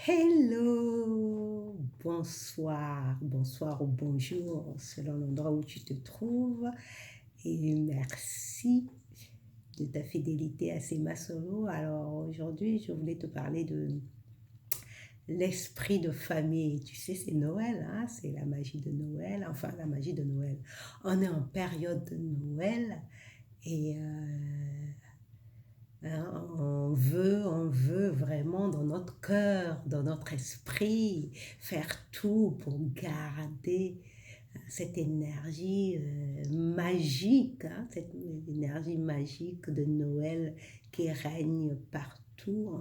Hello, bonsoir ou bonjour selon l'endroit où tu te trouves et merci de ta fidélité à Sema Solo. Alors aujourd'hui, je voulais te parler de l'esprit de famille. Tu sais, c'est Noël, hein, c'est la magie de Noël, enfin la magie de Noël. On est en période de Noël et hein, on veut vraiment dans notre cœur, dans notre esprit, faire tout pour garder cette énergie magique, hein, cette énergie magique de Noël qui règne partout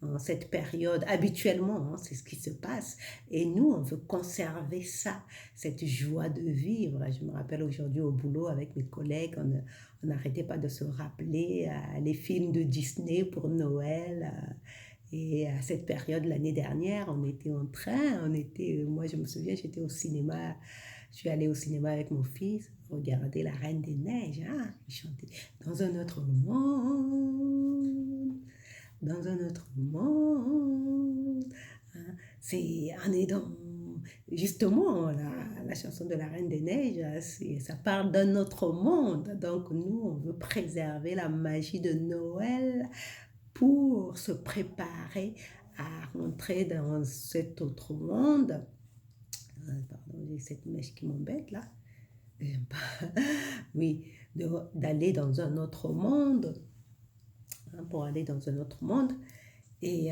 en cette période. Habituellement, hein, c'est ce qui se passe. Et nous, on veut conserver ça, cette joie de vivre. Je me rappelle aujourd'hui au boulot avec mes collègues, on n'arrêtait pas de se rappeler les films de Disney pour Noël. Et à cette période, l'année dernière, on était en train, moi je me souviens, j'étais au cinéma, je suis allée au cinéma avec mon fils, regarder La Reine des Neiges, hein, il chantait dans un autre monde, dans un autre monde. Hein. On est dans, justement, la chanson de la Reine des Neiges, hein, ça parle d'un autre monde. Donc, nous, on veut préserver la magie de Noël pour se préparer à rentrer dans cet autre monde. Pardon, j'ai cette mèche qui m'embête là. Oui, d'aller dans un autre monde, hein, pour aller dans un autre monde. Et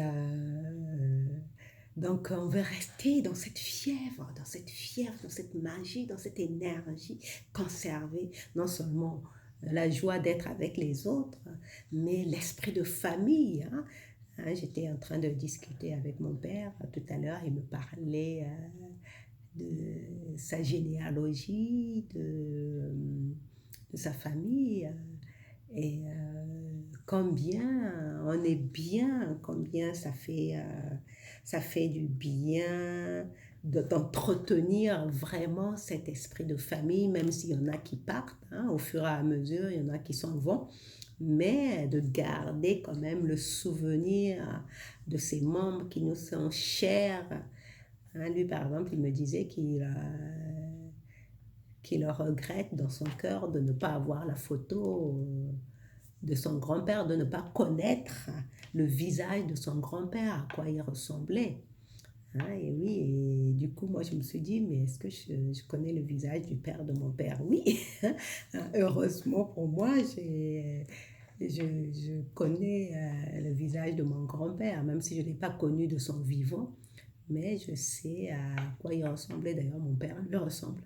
donc, on veut rester dans cette magie, dans cette énergie, conserver non seulement la joie d'être avec les autres, mais l'esprit de famille. Hein. Hein, j'étais en train de discuter avec mon père tout à l'heure, il me parlait de sa généalogie, de sa famille. Et combien on est bien, combien ça fait du bien d'entretenir vraiment cet esprit de famille, même s'il y en a qui partent, hein, au fur et à mesure, il y en a qui s'en vont, mais de garder quand même le souvenir de ces membres qui nous sont chers. Hein, lui, par exemple, il me disait qu'il regrette dans son cœur de ne pas avoir la photo de son grand-père, de ne pas connaître le visage de son grand-père, à quoi il ressemblait. Hein, et oui, et du coup, moi, je me suis dit, mais est-ce que je connais le visage du père de mon père? Oui, heureusement pour moi, je connais le visage de mon grand-père, même si je ne l'ai pas connu de son vivant, mais je sais à quoi il ressemblait. D'ailleurs, mon père lui ressemble.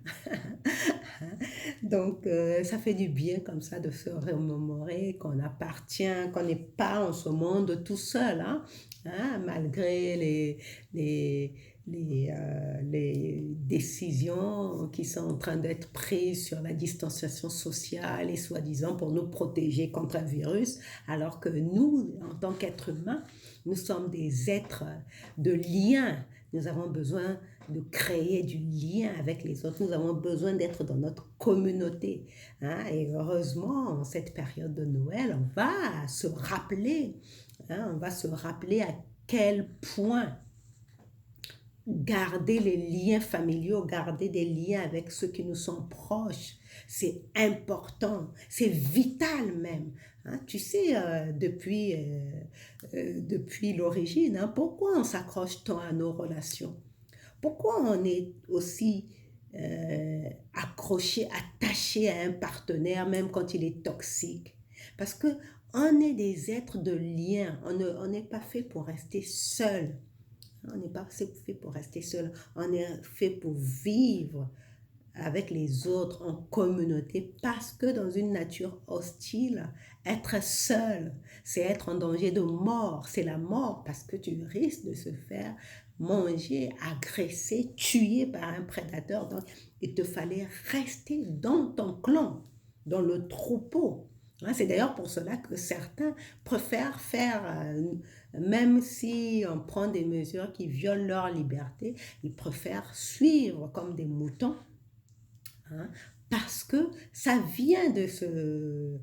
Donc, ça fait du bien comme ça de se remémorer qu'on appartient, qu'on n'est pas en ce monde tout seul, hein, hein, malgré les, les décisions qui sont en train d'être prises sur la distanciation sociale et soi-disant pour nous protéger contre un virus, alors que nous, en tant qu'êtres humains, nous sommes des êtres de lien. Nous avons besoin de créer du lien avec les autres. Nous avons besoin d'être dans notre communauté. Hein? Et heureusement, en cette période de Noël, on va se rappeler à quel point garder les liens familiaux, garder des liens avec ceux qui nous sont proches, c'est important, c'est vital même. Hein, tu sais, depuis l'origine, hein, pourquoi on s'accroche tant à nos relations? Pourquoi on est aussi accroché, attaché à un partenaire, même quand il est toxique? Parce que on est des êtres de lien, on n'est pas fait pour rester seul. On n'est pas fait pour rester seul, on est fait pour vivre avec les autres en communauté parce que dans une nature hostile, être seul, c'est être en danger de mort. C'est la mort parce que tu risques de se faire manger, agresser, tuer par un prédateur. Donc, il te fallait rester dans ton clan, dans le troupeau. Hein, c'est d'ailleurs pour cela que certains préfèrent faire, même si on prend des mesures qui violent leur liberté, ils préfèrent suivre comme des moutons, hein, parce que ça vient de ce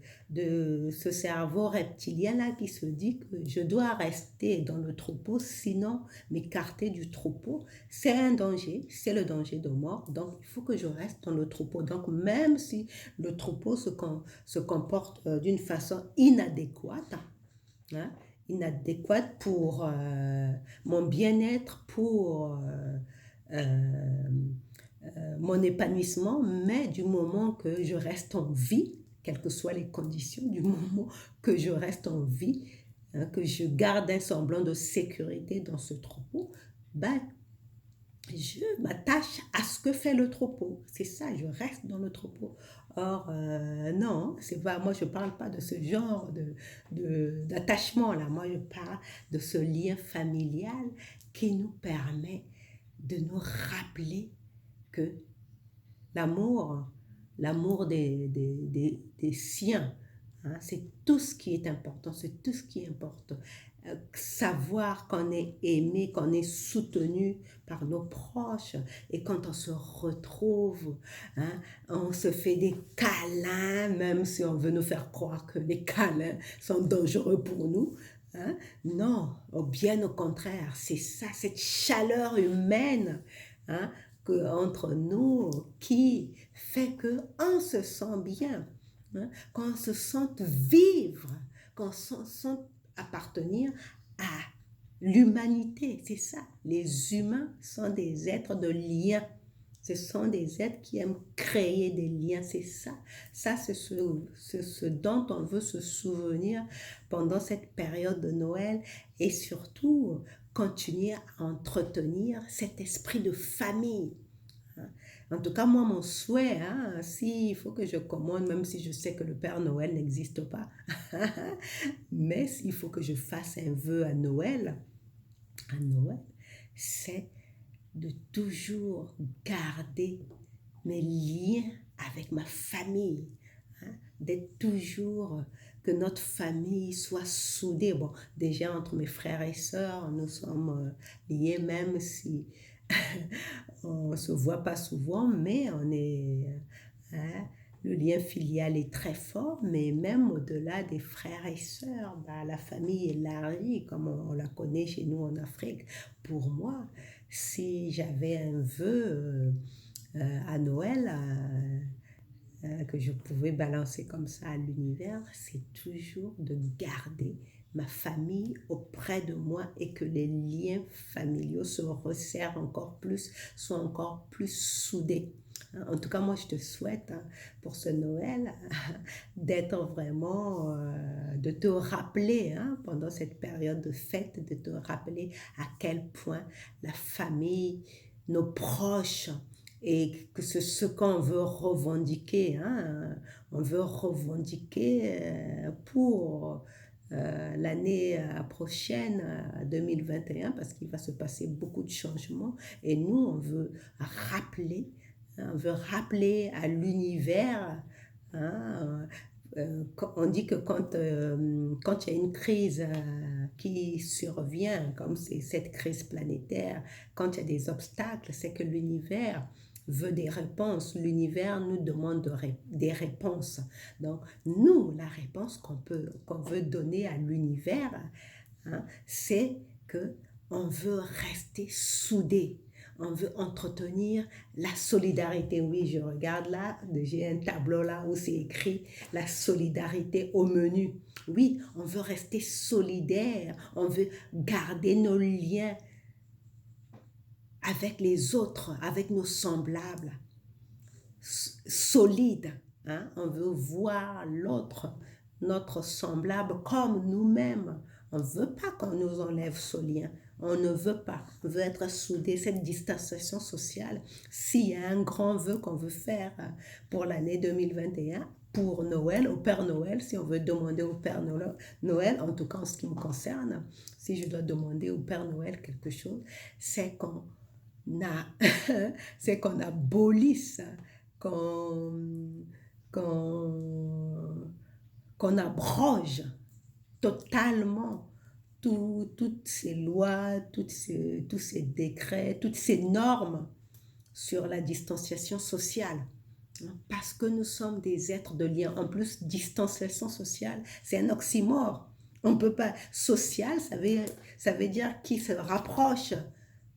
cerveau reptilien-là qui se dit que je dois rester dans le troupeau, sinon m'écarter du troupeau, c'est un danger, c'est le danger de mort, donc il faut que je reste dans le troupeau. Donc même si le troupeau se comporte d'une façon inadéquate, hein, inadéquate pour mon bien-être, pour euh, mon épanouissement, mais du moment que je reste en vie, quelles que soient les conditions, du moment que je reste en vie, hein, que je garde un semblant de sécurité dans ce troupeau, ben, je m'attache à ce que fait le troupeau. C'est ça, je reste dans le troupeau. Or, non, c'est pas, moi je ne parle pas de ce genre d'attachement là. Moi je parle de ce lien familial qui nous permet de nous rappeler que l'amour, l'amour des siens, hein, c'est tout ce qui est important, c'est tout ce qui importe. Savoir qu'on est aimé, qu'on est soutenu par nos proches, et quand on se retrouve, hein, on se fait des câlins, même si on veut nous faire croire que les câlins sont dangereux pour nous. Hein. Non, bien au contraire, c'est ça, cette chaleur humaine, hein, entre nous qui fait qu'on se sent bien, hein, qu'on se sente vivre, qu'on se sente appartenir à l'humanité. C'est ça. Les humains sont des êtres de lien. Ce sont des êtres qui aiment créer des liens. C'est ça. Ça, c'est ce dont on veut se souvenir pendant cette période de Noël et surtout continuer à entretenir cet esprit de famille. En tout cas, moi, mon souhait, hein, s'il faut que je commande, même si je sais que le Père Noël n'existe pas, mais s'il faut que je fasse un vœu à Noël, c'est de toujours garder mes liens avec ma famille, hein, d'être toujours, que notre famille soit soudée. Bon, déjà entre mes frères et sœurs, nous sommes liés, même si on ne se voit pas souvent, mais on est, hein, le lien filial est très fort, mais même au-delà des frères et sœurs, bah, la famille élargie, comme on la connaît chez nous en Afrique, pour moi, si j'avais un vœu à Noël, que je pouvais balancer comme ça à l'univers, c'est toujours de garder ma famille auprès de moi et que les liens familiaux se resserrent encore plus, soient encore plus soudés. En tout cas, moi, je te souhaite, hein, pour ce Noël, d'être vraiment, de te rappeler, hein, pendant cette période de fête, de te rappeler à quel point la famille, nos proches, et que c'est ce qu'on veut revendiquer, hein. On veut revendiquer pour l'année prochaine, 2021, parce qu'il va se passer beaucoup de changements. Et nous, on veut rappeler, hein, on veut rappeler à l'univers, hein, on dit que quand il y a une crise qui survient, comme c'est cette crise planétaire, quand il y a des obstacles, c'est que l'univers veut des réponses. L'univers nous demande des réponses. Donc, nous, la réponse qu'on veut donner à l'univers, hein, c'est que on veut rester soudés. On veut entretenir la solidarité. Oui, je regarde là, j'ai un tableau là où c'est écrit la solidarité au menu. Oui, on veut rester solidaire, on veut garder nos liens avec les autres, avec nos semblables, solides. Hein? On veut voir l'autre, notre semblable, comme nous-mêmes. On ne veut pas qu'on nous enlève ce lien. On ne veut pas. On veut être soudés. Cette distanciation sociale, s'il y a un grand vœu qu'on veut faire pour l'année 2021, pour Noël, au Père Noël, si on veut demander au Père Noël, en tout cas en ce qui me concerne, si je dois demander au Père Noël quelque chose, c'est qu'on c'est qu'on abolisse, qu'on qu'on qu'on abroge totalement toutes ces lois, tous ces décrets, toutes ces normes sur la distanciation sociale. Parce que nous sommes des êtres de lien. En plus, distanciation sociale, c'est un oxymore. On ne peut pas. Social, ça veut dire qui se rapproche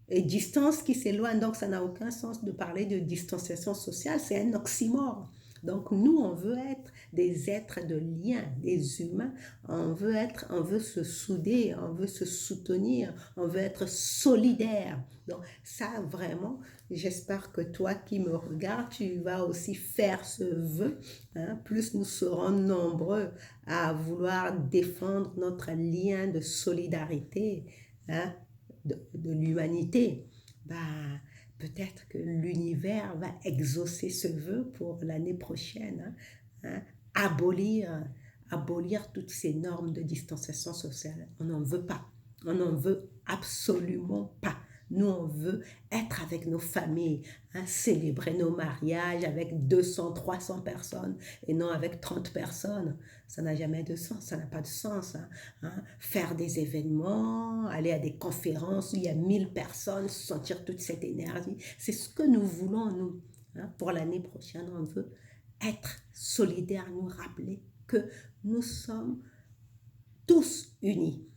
et distance qui s'éloigne. Donc, ça n'a aucun sens de parler de distanciation sociale. C'est un oxymore. Donc, nous, on veut être des êtres de lien, des humains. On veut se souder, on veut se soutenir, on veut être solidaire. Donc, ça, vraiment, j'espère que toi qui me regardes, tu vas aussi faire ce vœu. Hein. Plus nous serons nombreux à vouloir défendre notre lien de solidarité, hein, de l'humanité, bah, peut-être que l'univers va exaucer ce vœu pour l'année prochaine. Hein, hein, abolir, abolir toutes ces normes de distanciation sociale. On n'en veut pas. On n'en veut absolument pas. Nous, on veut être avec nos familles, hein, célébrer nos mariages avec 200, 300 personnes et non avec 30 personnes. Ça n'a jamais de sens, ça n'a pas de sens. Hein, hein. Faire des événements, aller à des conférences où il y a 1000 personnes, sentir toute cette énergie. C'est ce que nous voulons, nous. Hein. Pour l'année prochaine, on veut être solidaires, nous rappeler que nous sommes tous unis.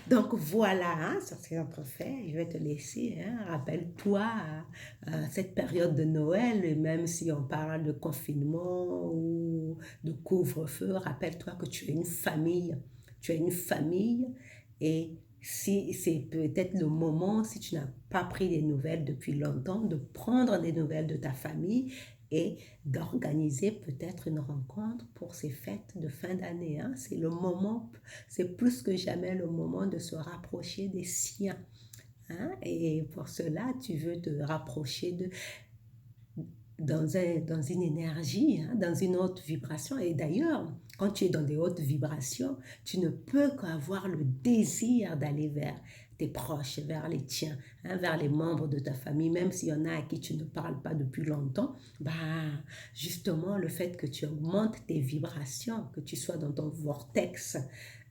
Donc voilà, hein, ça c'est notre fait. Je vais te laisser. Hein, rappelle-toi cette période de Noël, et même si on parle de confinement ou de couvre-feu, rappelle-toi que tu es une famille. Tu es une famille et si c'est peut-être le moment, si tu n'as pas pris des nouvelles depuis longtemps, de prendre des nouvelles de ta famille et d'organiser peut-être une rencontre pour ces fêtes de fin d'année. Hein. C'est le moment, c'est plus que jamais le moment de se rapprocher des siens. Hein. Et pour cela, tu veux te rapprocher de, dans une énergie, hein, dans une haute vibration. Et d'ailleurs, quand tu es dans des hautes vibrations, tu ne peux qu'avoir le désir d'aller vers tes proches, vers les tiens, hein, vers les membres de ta famille, même s'il y en a à qui tu ne parles pas depuis longtemps. Bah, justement, le fait que tu augmentes tes vibrations, que tu sois dans ton vortex,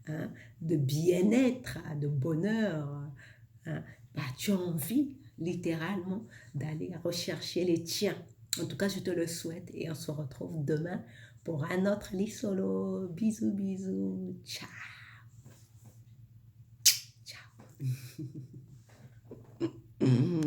hein, de bien-être, de bonheur, hein, bah, tu as envie littéralement d'aller rechercher les tiens. En tout cas, je te le souhaite et on se retrouve demain pour un autre lit solo. Bisous, bisous. Ciao. Ciao.